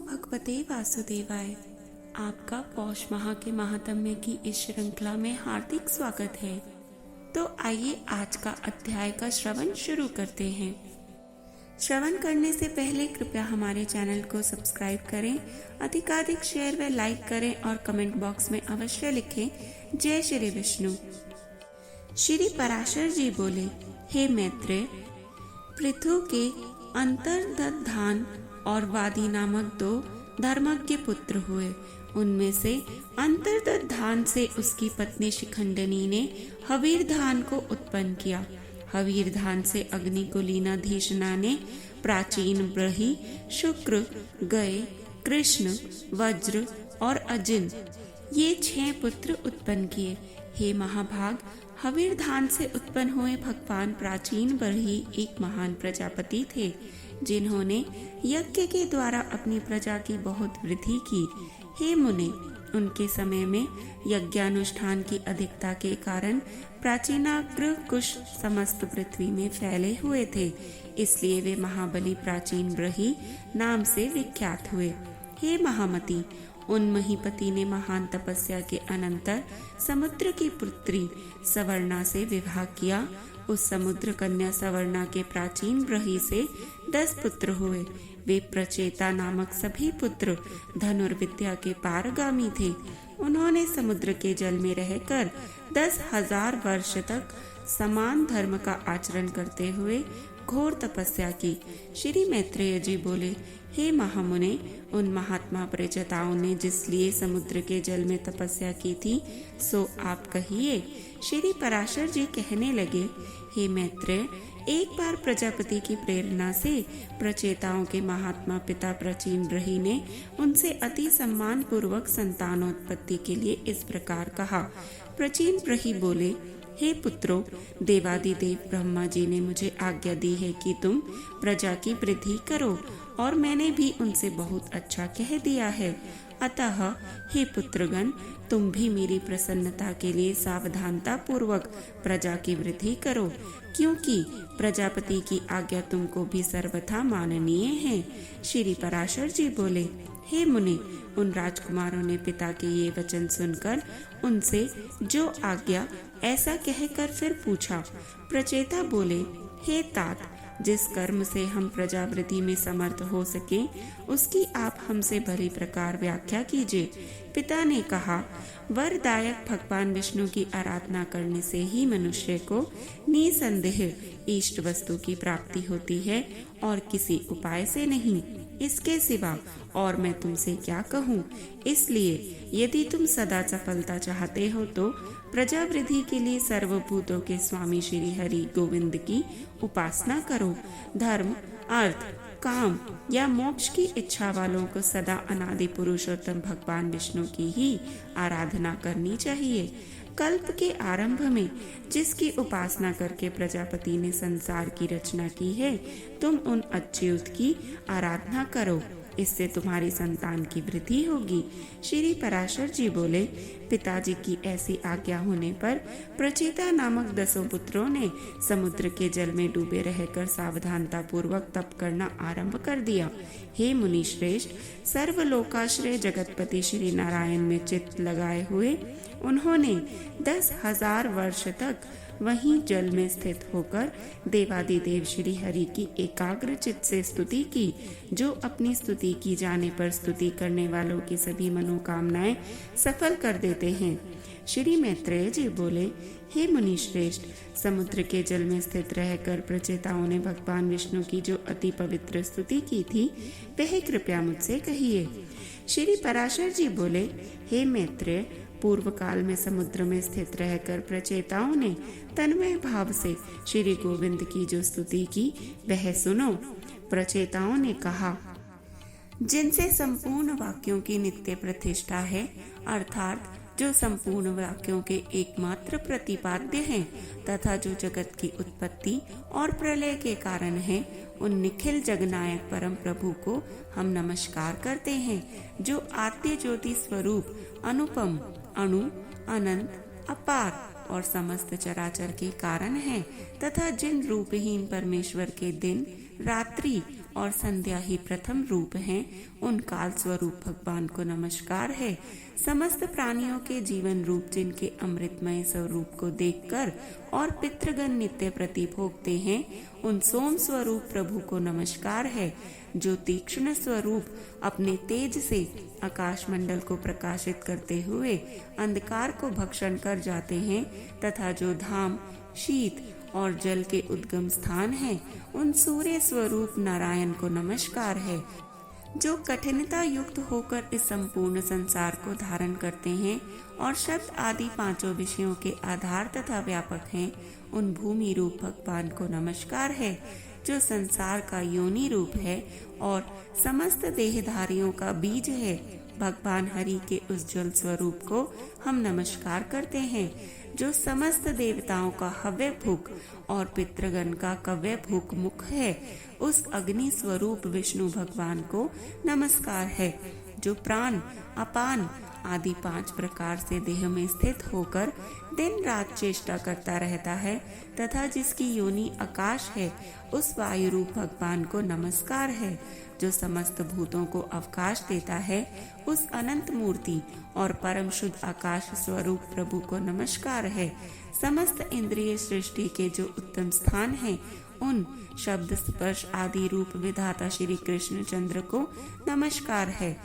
भगवते वासुदेवाय। आपका पौष माह के महात्म्य की इस श्रृंखला में हार्दिक स्वागत है। तो आइए आज का अध्याय का श्रवण शुरू करते हैं। श्रवण करने से पहले कृपया हमारे चैनल को सब्सक्राइब करें, अधिकाधिक शेयर व लाइक करें और कमेंट बॉक्स में अवश्य लिखें जय श्री विष्णु। श्री पराशर जी बोले, हे मैत्रेय, पृथु के अंतर्धान और वादी नामक दो धर्मज्ञ पुत्र हुए। उनमें से अंतर्धान से उसकी पत्नी शिखंडनी ने हवीरधान को उत्पन्न किया। हवीरधान से अग्निकुलीनाधीशना ने प्राचीन ब्रही, शुक्र, गय, कृष्ण, वज्र और अजिन ये 6 पुत्र उत्पन्न किए। हे महाभाग, हवीरधान से उत्पन्न हुए भगवान प्राचीन ब्रही एक महान प्रजापति थे, जिन्होंने यज्ञ के द्वारा अपनी प्रजा की बहुत वृद्धि की। हे मुने, उनके समय में यज्ञानुष्ठान की अधिकता के कारण प्राचीनाग्र कुश समस्त पृथ्वी में फैले हुए थे, इसलिए वे महाबली प्राचीन ब्रही नाम से विख्यात हुए। हे महामती, उन महीपति ने महान तपस्या के अनंतर समुद्र की पुत्री सवर्णा से विवाह किया। उस समुद्र कन्या सवर्णा के प्राचीन ब्रही से 10 पुत्र हुए। वे प्रचेता नामक सभी पुत्र धनुर्विद्या के पारगामी थे। उन्होंने समुद्र के जल में रहकर 10,000 वर्ष तक समान धर्म का आचरण करते हुए घोर तपस्या की। श्री मैत्रेय जी बोले, हे महामुने, उन महात्मा प्रचेताओं ने जिसलिए समुद्र के जल में तपस्या की थी सो आप कहिए। श्री पराशर जी कहने लगे, हे मैत्रेय, एक बार प्रजापति की प्रेरणा से प्रचेताओं के महात्मा पिता प्राचीन ब्रही ने उनसे अति सम्मान पूर्वक संतानोत्पत्ति के लिए इस प्रकार कहा। प्राचीन ब्रही बोले, हे पुत्रों, देवादिदेव ब्रह्मा जी ने मुझे आज्ञा दी है कि तुम प्रजा की वृद्धि करो, और मैंने भी उनसे बहुत अच्छा कह दिया है। अतः हे पुत्रगण, तुम भी मेरी प्रसन्नता के लिए सावधानता पूर्वक प्रजा की वृद्धि करो, क्योंकि प्रजापति की आज्ञा तुमको भी सर्वथा माननीय है। श्री पराशर जी बोले, हे मुने, उन राजकुमारों ने पिता के ये वचन सुनकर उनसे जो आज्ञा ऐसा कहकर फिर पूछा। प्रचेता बोले, हे तात, जिस कर्म से हम प्रजावृद्धि में समर्थ हो सके उसकी आप हमसे भली प्रकार व्याख्या कीजिए। पिता ने कहा, वरदायक भगवान विष्णु की आराधना करने से ही मनुष्य को निसंदेह इष्ट वस्तु की प्राप्ति होती है और किसी उपाय से नहीं। इसके सिवा और मैं तुमसे क्या कहूँ। इसलिए यदि तुम सदा सफलता चाहते हो तो प्रजावृद्धि के लिए सर्वभूतों के स्वामी श्री हरि गोविंद की उपासना करो। धर्म, अर्थ, काम या मोक्ष की इच्छा वालों को सदा अनादि पुरुषोत्तम भगवान विष्णु की ही आराधना करनी चाहिए। कल्प के आरंभ में जिसकी उपासना करके प्रजापति ने संसार की रचना की है, तुम उन अच्युत की आराधना करो, इससे तुम्हारी संतान की वृद्धि होगी। श्री पराशर जी बोले, पिताजी की ऐसी आज्ञा होने पर प्रचेता नामक 10 पुत्रों ने समुद्र के जल में डूबे रहकर सावधानता पूर्वक तप करना आरंभ कर दिया। हे मुनि श्रेष्ठ, सर्वलोकाश्रय जगतपति श्री नारायण में चित्त लगाए हुए उन्होंने 10,000 वर्ष तक वहीं जल में स्थित होकर देवादिदेव श्री हरि की एकाग्र चित्त से स्तुति की, जो अपनी स्तुति की जाने पर स्तुति करने वालों की सभी मनोकामनाएं सफल कर देते हैं। श्री मैत्रेय जी बोले, हे मुनि श्रेष्ठ, समुद्र के जल में स्थित रहकर प्रचेताओं ने भगवान विष्णु की जो अति पवित्र स्तुति की थी वह कृपया मुझसे कहिए। श्री पराशर जी बोले, हे मैत्रेय, पूर्व काल में समुद्र में स्थित रहकर प्रचेताओं ने तन्मय भाव से श्री गोविंद की जो स्तुति की वह सुनो। प्रचेताओं ने कहा, जिनसे संपूर्ण वाक्यों की नित्य प्रतिष्ठा है, अर्थात जो संपूर्ण वाक्यों के एकमात्र प्रतिपाद्य हैं तथा जो जगत की उत्पत्ति और प्रलय के कारण है, उन निखिल जगनायक परम प्रभु को हम नमस्कार करते हैं, जो आद्य ज्योति स्वरूप अनुपम, अणु, अनंत, अपार और समस्त चराचर के कारण है, तथा जिन रूपहीन परमेश्वर के दिन, रात्रि और संध्या ही प्रथम रूप हैं, उन काल स्वरूप भगवान को नमस्कार है। समस्त प्राणियों के जीवन रूप जिनके अमृतमय स्वरूप को देखकर और पितृगण नित्य प्रति भोगते हैं, उन सोम स्वरूप प्रभु को नमस्कार है। जो तीक्ष्ण स्वरूप अपने तेज से आकाश मंडल को प्रकाशित करते हुए अंधकार को भक्षण कर जाते हैं तथा जो धाम, शीत और जल के उद्गम स्थान है, उन सूर्य स्वरूप नारायण को नमस्कार है। जो कठिनता युक्त होकर इस संपूर्ण संसार को धारण करते हैं और शब्द आदि पांचों विषयों के आधार तथा व्यापक हैं, उन भूमि रूप भगवान को नमस्कार है। जो संसार का योनि रूप है और समस्त देहधारियों का बीज है, भगवान हरि के उस जल स्वरूप को हम नमस्कार करते हैं। जो समस्त देवताओं का हव्य भूख और पितृगण का कव्य भूख मुख है, उस अग्नि स्वरूप विष्णु भगवान को नमस्कार है। जो प्राण, अपान आदि 5 प्रकार से देह में स्थित होकर दिन रात चेष्टा करता रहता है तथा जिसकी योनि आकाश है, उस वायु रूप भगवान को नमस्कार है। जो समस्त भूतों को अवकाश देता है, उस अनंत मूर्ति और परम शुद्ध आकाश स्वरूप प्रभु को नमस्कार है। समस्त इंद्रिय सृष्टि के जो उत्तम स्थान है, उन शब्द, स्पर्श आदि रूप विधाता श्री कृष्ण चंद्र को नमस्कार है।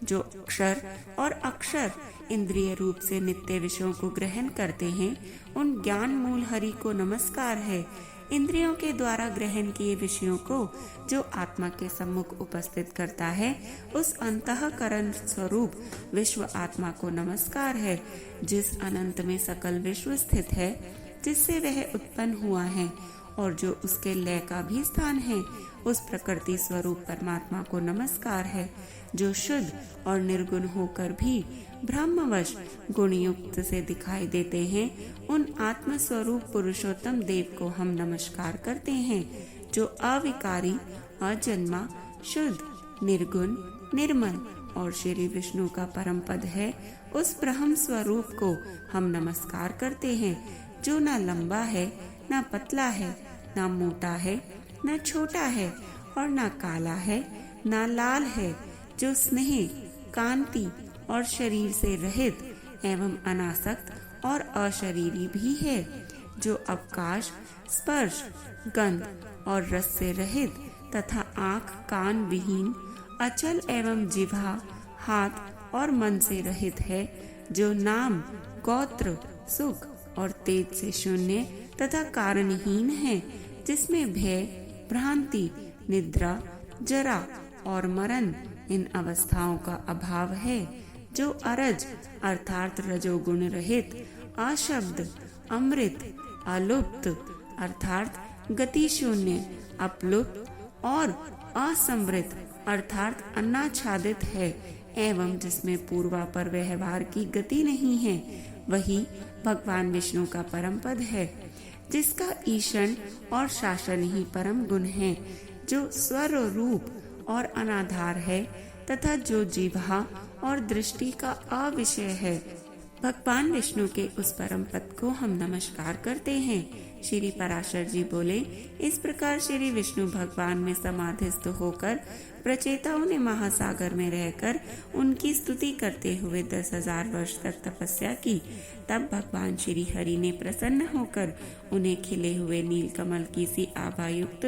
जो अक्षर और अक्षर इंद्रिय रूप से नित्य विषयों को ग्रहण करते हैं, उन ज्ञान मूल हरि को नमस्कार है। इंद्रियों के द्वारा ग्रहण किए विषयों को जो आत्मा के सम्मुख उपस्थित करता है, उस अंतःकरण स्वरूप विश्व आत्मा को नमस्कार है। जिस अनंत में सकल विश्व स्थित है, जिससे वह उत्पन्न हुआ है और जो उसके लय का भी स्थान है, उस प्रकृति स्वरूप परमात्मा को नमस्कार है। जो शुद्ध और निर्गुण होकर भी ब्रह्मवश गुणयुक्त से दिखाई देते हैं, उन आत्म स्वरूप पुरुषोत्तम देव को हम नमस्कार करते हैं। जो अविकारी, अजन्मा, शुद्ध, निर्गुण, निर्मल और श्री विष्णु का परम पद है, उस ब्रह्म स्वरूप को हम नमस्कार करते हैं। जो न लंबा है, न पतला है, न मोटा है, न छोटा है और न काला है, न लाल है। जो स्नेह, कांति और शरीर से रहित एवं अनासक्त और अशरीरी भी है। जो अवकाश, स्पर्श, गंध और रस से रहित तथा आँख, कान विहीन, अचल एवं जिह्वा, हाथ और मन से रहित है। जो नाम, गोत्र, सुख और तेज से शून्य तथा कारणहीन है, जिसमें भय, भ्रांति, निद्रा, जरा और मरण इन अवस्थाओं का अभाव है। जो अरज अर्थात रजोगुण रहित, अशब्द, अमृत, अलुप्त अर्थात गति शून्य, अपलुप्त और असंवृत अर्थात अन्नाच्छादित है एवं जिसमें पूर्वापर व्यवहार की गति नहीं है, वही भगवान विष्णु का परम पद है। जिसका ईशन और शासन ही परम गुण है। जो स्वर रूप और अनाधार है तथा जो जिह्वा और दृष्टि का अविषय है, भगवान विष्णु के उस परम पद को हम नमस्कार करते हैं। श्री पराशर जी बोले, इस प्रकार श्री विष्णु भगवान में समाधिस्थ होकर प्रचेताओं ने महासागर में रहकर उनकी स्तुति करते हुए 10,000 वर्ष तक तपस्या की। तब भगवान श्री हरि ने प्रसन्न होकर उन्हें खिले हुए नीलकमल की सी आभायुक्त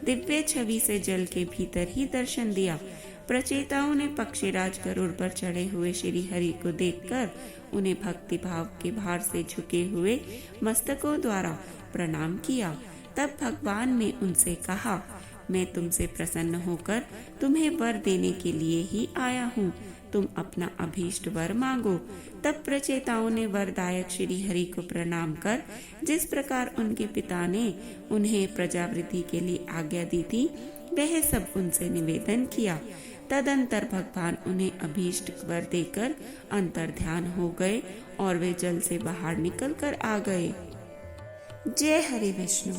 दिव्य छवि से जल के भीतर ही दर्शन दिया। प्रचेताओं ने पक्षीराज गरुड़ पर चढ़े हुए श्री हरि को देखकर उन्हें भक्ति भाव के भार से झुके हुए मस्तकों द्वारा प्रणाम किया। तब भगवान ने उनसे कहा, मैं तुमसे प्रसन्न होकर तुम्हें वर देने के लिए ही आया हूँ, तुम अपना अभीष्ट वर मांगो। तब प्रचेताओं ने वरदायक श्री हरि को प्रणाम कर जिस प्रकार उनके पिता ने उन्हें प्रजावृद्धि के लिए आज्ञा दी थी, वह सब उनसे निवेदन किया। तदंतर भगवान उन्हें अभीष्ट वर देकर अंतर ध्यान हो गए और वे जल से बाहर निकल कर आ गए। जय हरि विष्णु।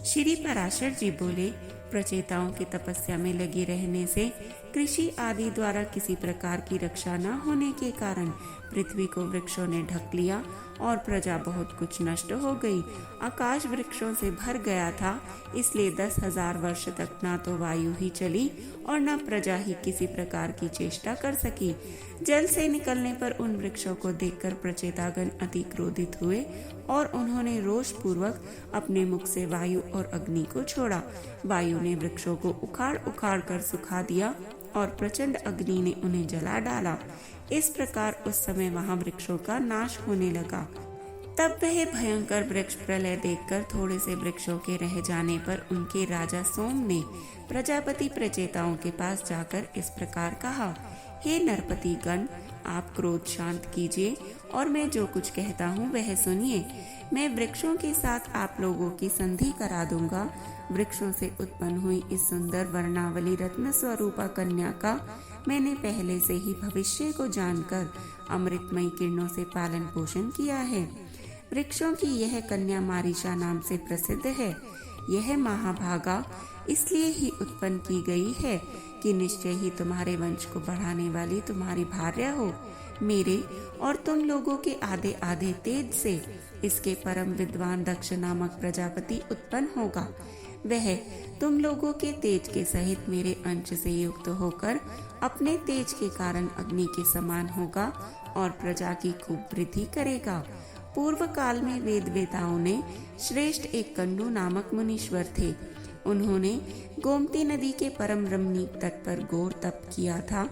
श्री पराशर जी बोले, प्रचेताओं की तपस्या में लगी रहने से कृषि आदि द्वारा किसी प्रकार की रक्षा न होने के कारण पृथ्वी को वृक्षों ने ढक लिया और प्रजा बहुत कुछ नष्ट हो गई। आकाश वृक्षों से भर गया था, इसलिए 10,000 वर्ष तक ना तो वायु ही चली और न प्रजा ही किसी प्रकार की चेष्टा कर सकी। जल से निकलने पर उन वृक्षों को देखकर प्रचेतागण अति क्रोधित हुए और उन्होंने रोष पूर्वक अपने मुख से वायु और अग्नि को छोड़ा। वायु ने वृक्षों को उखाड़ उखाड़ कर सुखा दिया और प्रचंड अग्नि ने उन्हें जला डाला। इस प्रकार उस समय वहां वृक्षों का नाश होने लगा। तब वह भयंकर वृक्ष प्रलय देखकर थोड़े से वृक्षों के रह जाने पर उनके राजा सोम ने प्रजापति प्रचेताओं के पास जाकर इस प्रकार कहा, हे नरपति गण, आप क्रोध शांत कीजिए और मैं जो कुछ कहता हूँ वह सुनिए। मैं वृक्षों के साथ आप लोगों की संधि करा दूंगा। वृक्षों से उत्पन्न हुई इस सुंदर वर्णावली रत्न स्वरूपा कन्या का मैंने पहले से ही भविष्य को जानकर अमृतमयी किरणों से पालन पोषण किया है। वृक्षों की यह कन्या मारीशा नाम से प्रसिद्ध है। यह महाभागा इसलिए ही उत्पन्न की गई है कि निश्चय ही तुम्हारे वंश को बढ़ाने वाली तुम्हारी भार्या हो। मेरे और तुम लोगों के आधे आधे तेज से इसके परम विद्वान दक्ष नामक प्रजापति उत्पन्न होगा। वह तुम लोगों के तेज के सहित मेरे अंश से युक्त होकर अपने तेज के कारण अग्नि के समान होगा और प्रजा की खूब वृद्धि करेगा। पूर्व काल में वेद वेताओं ने श्रेष्ठ एक कंडू नामक मुनीश्वर थे। उन्होंने गोमती नदी के परम रमणीक तट पर घोर तप किया था।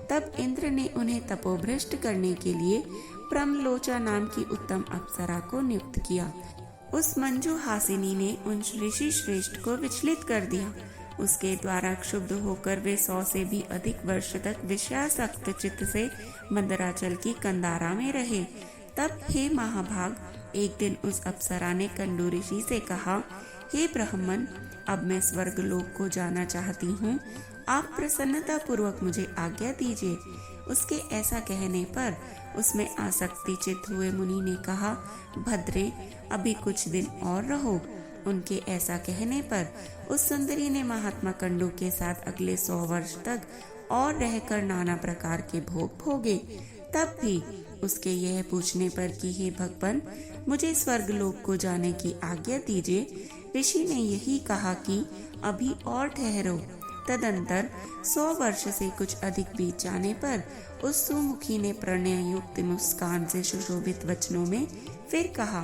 तब इंद्र ने उन्हें तपोभ्रष्ट करने के लिए प्रमलोचा नाम की उत्तम अप्सरा को नियुक्त किया। उस मंजू हासिनी ने उन ऋषि श्रेष्ठ को विचलित कर दिया। उसके द्वारा क्षुब्ध होकर वे 100 से भी अधिक वर्ष तक विषयासक्त चित्त से मंदराचल की कंदारा में रहे। तब हे महाभाग, एक दिन उस अप्सरा ने कंडू ऋषि से कहा, हे ब्राह्मण, अब मैं स्वर्ग लोक को जाना चाहती हूँ। आप प्रसन्नता पूर्वक मुझे आज्ञा दीजिए। उसके ऐसा कहने पर उसमें आसक्ति चित्त हुए मुनि ने कहा, भद्रे, अभी कुछ दिन और रहो। उनके ऐसा कहने पर उस सुंदरी ने महात्मा कंडू के साथ अगले 100 वर्ष तक और रहकर नाना प्रकार के भोग भोगे। तब भी उसके यह पूछने पर कि हे भगवान, मुझे स्वर्ग लोक को जाने की आज्ञा दीजिए, ऋषि ने यही कहा कि अभी और ठहरो। तदंतर 100 वर्ष से कुछ अधिक बीत जाने पर उस सुमुखी ने प्रणय युक्त मुस्कान से सुशोभित वचनों में फिर कहा,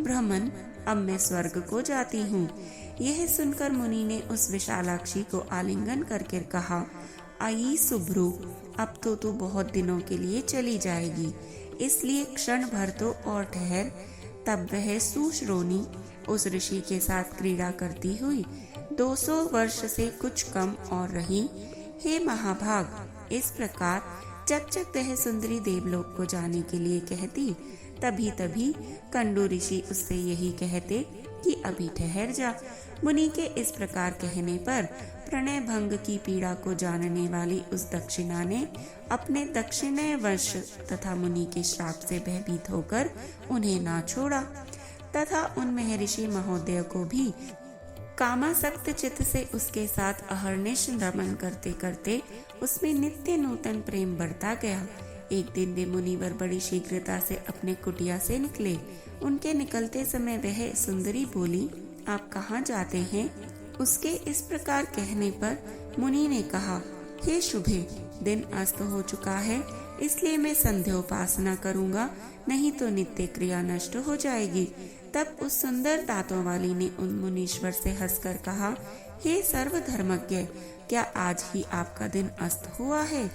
ब्राह्मण, अब मैं स्वर्ग को जाती हूँ। यह सुनकर मुनि ने उस विशालाक्षी को आलिंगन करके कहा, आई सुभ्रू, अब तो तू बहुत दिनों के लिए चली जाएगी, इसलिए क्षण भर तो और ठहर। तब वह सुश्रोणी उस ऋषि के साथ क्रीड़ा करती हुई 200 वर्ष से कुछ कम और रही। हे महाभाग, इस प्रकार जब जब वह सुंदरी देवलोक को जाने के लिए कहती, तभी तभी कंडू ऋषि उससे यही कहते कि अभी ठहर जा। मुनि के इस प्रकार कहने पर प्रणय भंग की पीड़ा को जानने वाली उस दक्षिणा ने अपने दक्षिणय वंश तथा मुनि के श्राप से भयभीत होकर उन्हें ना छोड़ा तथा उन महर्षि महोदय को भी कामासक्त चित्त से उसके साथ अहर्निश रमन करते करते उसमें नित्य नूतन प्रेम बढ़ता गया। एक दिन वे मुनिवर बड़ी शीघ्रता से अपने कुटिया से निकले। उनके निकलते समय वह सुंदरी बोली, आप कहाँ जाते हैं? उसके इस प्रकार कहने पर मुनि ने कहा, हे शुभे, दिन अस्त हो चुका है, इसलिए मैं संध्योपासना करूंगा, नहीं तो नित्य क्रिया नष्ट हो जाएगी। तब उस सुंदर दांतों वाली ने उन मुनीश्वर से हंसकर कहा, हे सर्वधर्मज्ञ, क्या आज ही आपका दिन अस्त हुआ है?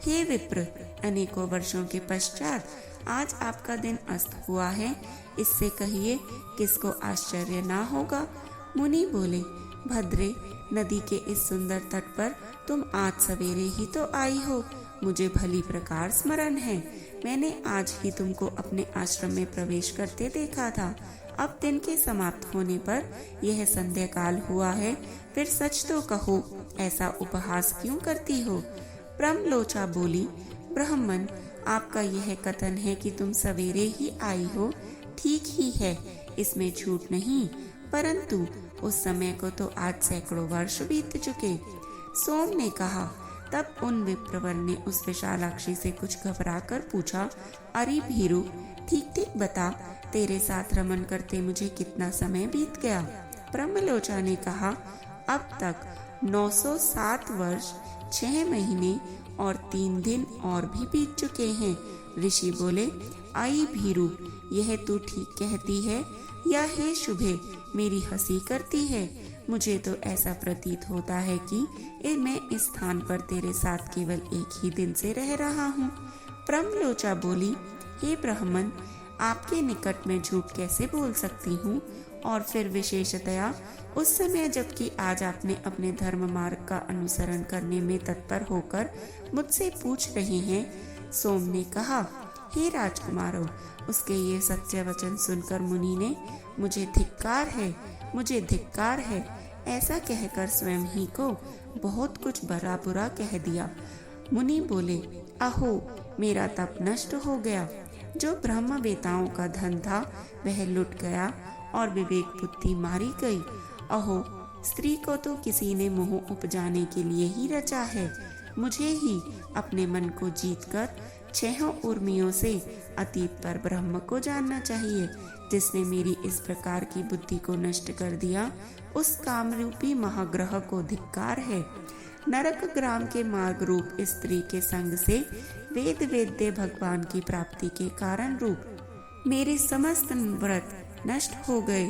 हे विप्र, अनेकों वर्षों के पश्चात आज आपका दिन अस्त हुआ है, इससे कहिए किसको आश्चर्य ना होगा। मुनि बोले, भद्रे, नदी के इस सुंदर तट पर तुम आज सवेरे ही तो आई हो, मुझे भली प्रकार स्मरण है। मैंने आज ही तुमको अपने आश्रम में प्रवेश करते देखा था। अब दिन के समाप्त होने पर यह संध्या काल हुआ है, फिर सच तो कहो, ऐसा उपहास क्यों करती हो? प्रमलोचा बोली, ब्राह्मण, आपका यह कथन है कि तुम सवेरे ही आई हो, ठीक ही है, इसमें झूठ नहीं, परंतु उस समय को तो आज सैकड़ों वर्ष बीत चुके। सोम ने कहा, तब उन विप्रवर ने उस विशालाक्षी से कुछ घबराकर पूछा, अरे भीरू, ठीक ठीक बता, तेरे साथ रमन करते मुझे कितना समय बीत गया? ब्रह्मलोचा ने कहा, अब तक 907 वर्ष 6 महीने और 3 दिन और भी बीत चुके हैं। ऋषि बोले, आई भीरू, यह तू ठीक कहती है या हे शुभे मेरी हंसी करती है? मुझे तो ऐसा प्रतीत होता है कि मैं इस स्थान पर तेरे साथ केवल एक ही दिन से रह रहा हूँ। ब्रह्मलोचा बोली, हे ब्राह्मण, आपके निकट में झूठ कैसे बोल सकती हूँ, और फिर विशेषतया उस समय जबकि आज आपने अपने धर्म मार्ग का अनुसरण करने में तत्पर होकर मुझसे पूछ रहे हैं। सोम ने कहा, हे राजकुमारों, उसके ये सत्य वचन सुनकर मुनि ने मुझे धिक्कार है ऐसा कहकर स्वयं ही को बहुत कुछ भला बुरा कह दिया। मुनि बोले, अहो, मेरा तप नष्ट हो गया। जो ब्रह्म वेताओं का धन था वह लुट गया और विवेक बुद्धि मारी गई। अहो, स्त्री को तो किसी ने मोह उपजाने के लिए ही रचा है। मुझे ही अपने मन को जीतकर 6 उर्मियों से अतीत पर ब्रह्म को जानना चाहिए। जिसने मेरी इस प्रकार की बुद्धि को नष्ट कर दिया, उस कामरूपी महाग्रह को धिक्कार है। नरक ग्राम के मार्ग रूप स्त्री के संग से वेद वेद्य भगवान की प्राप्ति के कारण रूप मेरे समस्त व्रत नष्ट हो गए।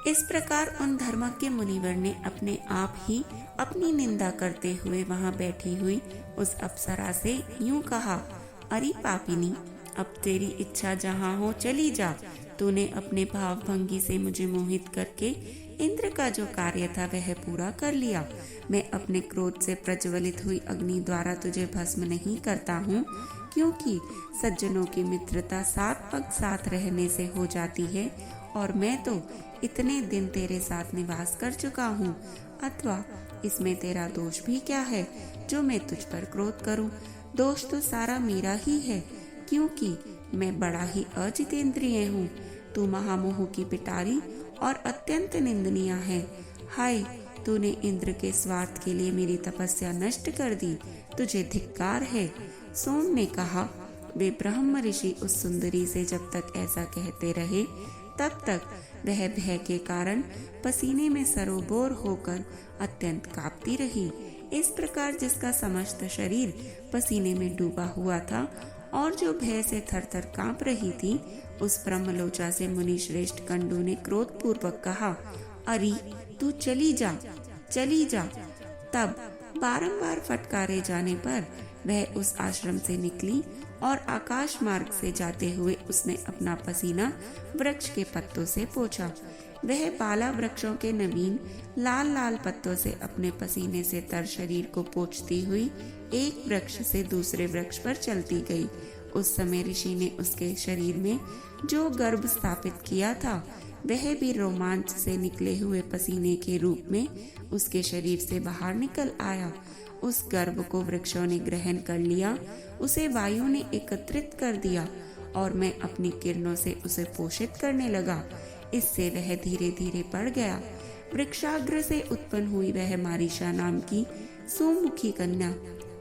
इस प्रकार उन धर्मज्ञ मुनिवर ने अपने आप ही अपनी निंदा करते हुए वहां बैठी हुई उस अप्सरा से यूं कहा, अरे पापिनी, अब तेरी इच्छा जहाँ हो चली जा। तूने अपने भाव भंगी से मुझे मोहित करके इंद्र का जो कार्य था वह पूरा कर लिया। मैं अपने क्रोध से प्रज्वलित हुई अग्नि द्वारा तुझे भस्म नहीं करता हूँ, क्योंकि सज्जनों की मित्रता 7 पग साथ रहने से हो जाती है, और मैं तो इतने दिन तेरे साथ निवास कर चुका हूँ। अथवा इसमें तेरा दोष भी क्या है जो मैं तुझ पर क्रोध करूँ? दोष तो सारा मेरा ही है, क्योंकि मैं बड़ा ही अजितेंद्रिय हूँ। तू महामोह की पिटारी और अत्यंत निंदनीय है। हाय, तूने इंद्र के स्वार्थ के लिए मेरी तपस्या नष्ट कर दी, तुझे धिक्कार है। सोम ने कहा, वे ब्रह्म ऋषि उस सुंदरी से जब तक ऐसा कहते रहे तब तक वह भय के कारण पसीने में सरोबोर होकर अत्यंत कांपती रही। इस प्रकार जिसका समस्त शरीर पसीने में डूबा हुआ था और जो भय से थरथर कांप रही थी, उस ब्रह्मलोचा से मुनि श्रेष्ठ कंडू ने क्रोध पूर्वक कहा, अरे तू चली जा। तब बारंबार फटकारे जाने पर वह उस आश्रम से निकली और आकाश मार्ग से जाते हुए उसने अपना पसीना वृक्ष के पत्तों से पोंछा। वह बाला वृक्षों के नवीन लाल लाल पत्तों से अपने पसीने से तर शरीर को पोंछती हुई एक वृक्ष से दूसरे वृक्ष पर चलती गई। उस समय ऋषि ने उसके शरीर में जो गर्भ स्थापित किया था वह भी रोमांच से निकले हुए पसीने के रूप में उसके शरीर से बाहर निकल आया। उस गर्भ को वृक्षों ने ग्रहण कर लिया, उसे वायु ने एकत्रित कर दिया और मैं अपनी किरणों से उसे पोषित करने लगा। इससे वह धीरे धीरे बढ़ गया। वृक्षाग्र से उत्पन्न हुई वह मारीशा नाम की सुमुखी कन्या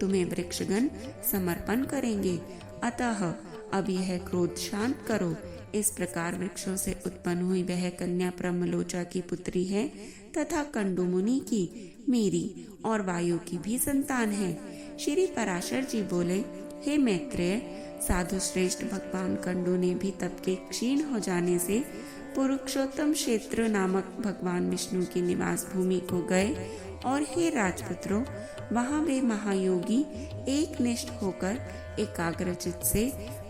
तुम्हें वृक्षगण समर्पण करेंगे। अतः अब यह क्रोध शांत करो। इस प्रकार वृक्षों से उत्पन्न हुई वह कन्या ब्रह्मलोचा की पुत्री है तथा कंडू मुनि की, मेरी और वायु की भी संतान है। श्री पराशर जी बोले, हे मैत्रेय, साधु श्रेष्ठ भगवान कंडू ने भी तप के क्षीण हो जाने से पुरुषोत्तम क्षेत्र नामक भगवान विष्णु की निवास भूमि को गए, और हे राजपुत्रों, वहां वे महायोगी एक निष्ठ होकर एकाग्रचित से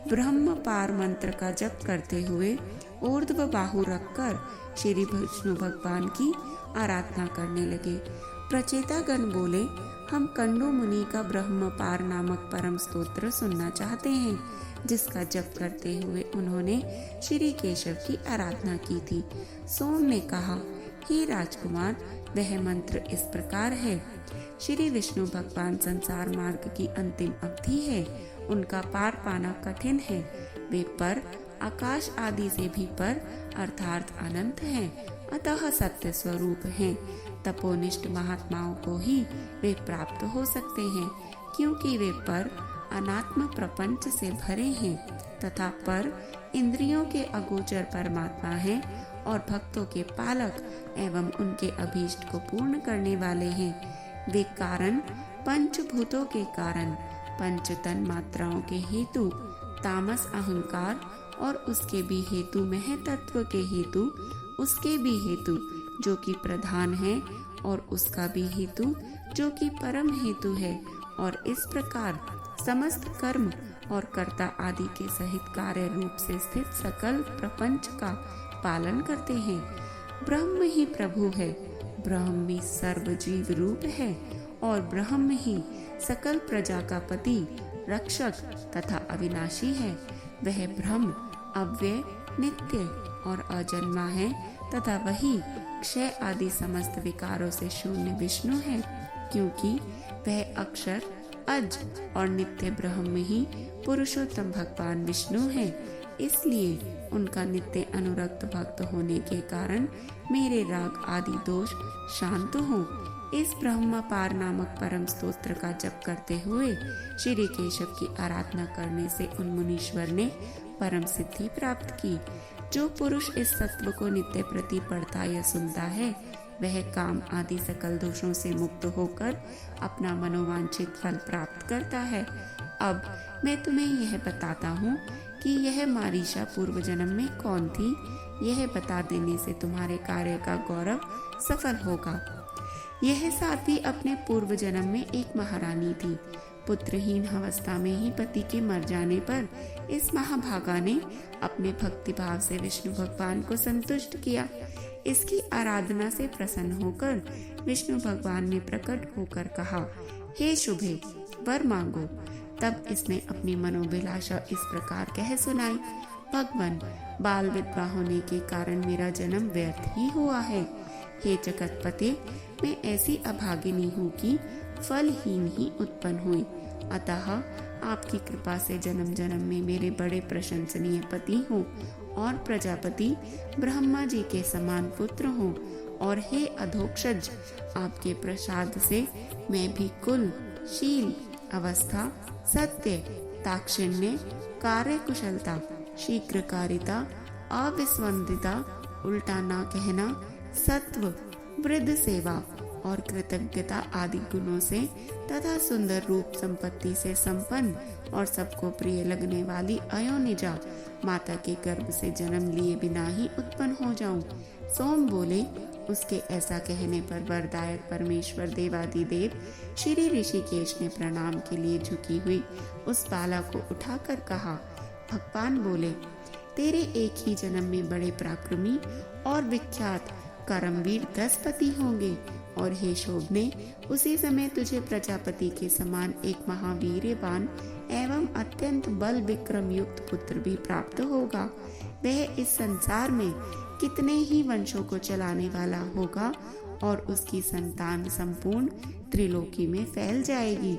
ब्रह्म पार मंत्र का जप करते हुए ऊर्ध्व बाहु रखकर श्री विष्णु भगवान की आराधना करने लगे। प्रचेतागण बोले, हम कंडू मुनि का ब्रह्म पार नामक परम स्तोत्र सुनना चाहते हैं, जिसका जप करते हुए उन्होंने श्री केशव की आराधना की थी। सोम ने कहा, हे राजकुमार, वह मंत्र इस प्रकार है। श्री विष्णु भगवान संसार मार्ग की अंतिम अवधि है, उनका पार पाना कठिन है। वे पर आकाश आदि से भी पर अर्थात अनंत हैं, अतः सत्य स्वरूप हैं। तपोनिष्ठ महात्माओं को ही वे प्राप्त हो सकते हैं, क्योंकि वे पर अनात्म प्रपंच से भरे हैं तथा पर इंद्रियों के अगोचर परमात्मा हैं और भक्तों के पालक एवं उनके अभीष्ट को पूर्ण करने वाले हैं। वे कारण पंचभूतों के कारण, पंच तन मात्राओं के हेतु, तामस अहंकार और उसके भी हेतु, महतत्व के हेतु, उसके भी हेतु जो कि प्रधान है और उसका भी हेतु जो कि परम हेतु है, और इस प्रकार समस्त कर्म और कर्ता आदि के सहित कार्य रूप से स्थित सकल प्रपंच का पालन करते हैं। ब्रह्म ही प्रभु है, ब्रह्म ही सर्व जीव रूप है और ब्रह्म ही सकल प्रजा का पति, रक्षक तथा अविनाशी है। वह ब्रह्म अव्यय, नित्य और अजन्मा है तथा वही क्षय आदि समस्त विकारों से शून्य विष्णु है, क्योंकि वह अक्षर, अज और नित्य ब्रह्म ही पुरुषोत्तम भगवान विष्णु है। इसलिए उनका नित्य अनुरक्त भक्त होने के कारण मेरे राग आदि दोष शांत हो। इस ब्रह्म पार नामक परम स्तोत्र का जप करते हुए श्री केशव की आराधना करने से उन मुनीश्वर ने परम सिद्धि प्राप्त की। जो पुरुष इस सत्व को नित्य प्रति पढ़ता या सुनता है, वह काम आदि सकल दोषों से मुक्त होकर अपना मनोवांछित फल प्राप्त करता है। अब मैं तुम्हें यह बताता हूँ कि यह मारीशा पूर्व जन्म में कौन थी। यह बता देने से तुम्हारे कार्य का गौरव सफल होगा। यह साध्वी अपने पूर्व जन्म में एक महारानी थी। पुत्रहीन अवस्था में ही पति के मर जाने पर इस महाभागा ने अपने भक्ति भाव से विष्णु भगवान को संतुष्ट किया। इसकी आराधना से प्रसन्न होकर विष्णु भगवान ने प्रकट होकर कहा, हे शुभे, वर मांगो। तब इसने अपनी मनोभिलाषा इस प्रकार कह सुनाई, भगवान, बाल विधवा होने के कारण मेरा जन्म व्यर्थ ही हुआ है। हे जगतपते, मैं ऐसी अभागिनी हूँ कि फलहीन ही उत्पन्न हुई। अतः आपकी कृपा से जन्म जन्म में मेरे बड़े प्रशंसनीय पति हों और प्रजापति ब्रह्मा जी के समान पुत्र हों। और हे अधोक्षज, आपके प्रसाद से मैं भी कुल, शील, अवस्था, सत्य, ताक्षिण्य, कार्य कुशलता, शीघ्रकारिता, अविस्वंदिता, उल्टा ना कहना, सत्व, वृद्ध सेवा और कृतज्ञता आदि गुणों से तथा सुंदर रूप संपत्ति से संपन्न और सबको प्रिय लगने वाली अयोनिजा माता के गर्भ से जन्म लिए बिना ही उत्पन्न हो जाऊं। सोम बोले। उसके ऐसा कहने पर वरदायक परमेश्वर देवादिदेव श्री ऋषिकेश ने प्रणाम के लिए झुकी हुई उस बाला को उठाकर कहा, भगवान बोले, तेरे एक ही जन्म में बड़े पराक्रमी और विख्यात करमवीर 10 पति होंगे। और हे शोभने, उसी समय तुझे प्रजापति के समान एक महावीर्यवान एवं अत्यंत बल विक्रम युक्त पुत्र भी प्राप्त होगा। वह इस संसार में कितने ही वंशों को चलाने वाला होगा और उसकी संतान संपूर्ण त्रिलोकी में फैल जाएगी।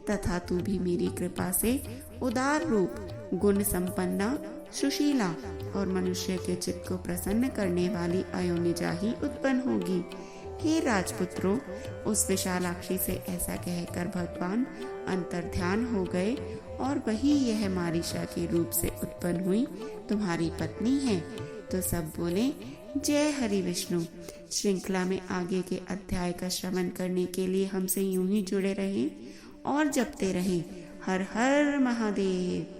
तथा तू भी मेरी कृपा से उदार रूप, गुण संपन्ना, सुशीला और मनुष्य के चित्त को प्रसन्न करने वाली अयोनिजा ही उत्पन्न होगी। हे राजपुत्रों, उस विशालाक्षी से ऐसा कहकर भगवान अंतर्ध्यान हो गए और वही यह मारीशा के रूप से उत्पन्न हुई तुम्हारी पत्नी है। तो सब बोले, जय हरि विष्णु। श्रृंखला में आगे के अध्याय का श्रवण करने के लिए हमसे यूं ही जुड़े रहें और जपते रहें। हर हर महादेव।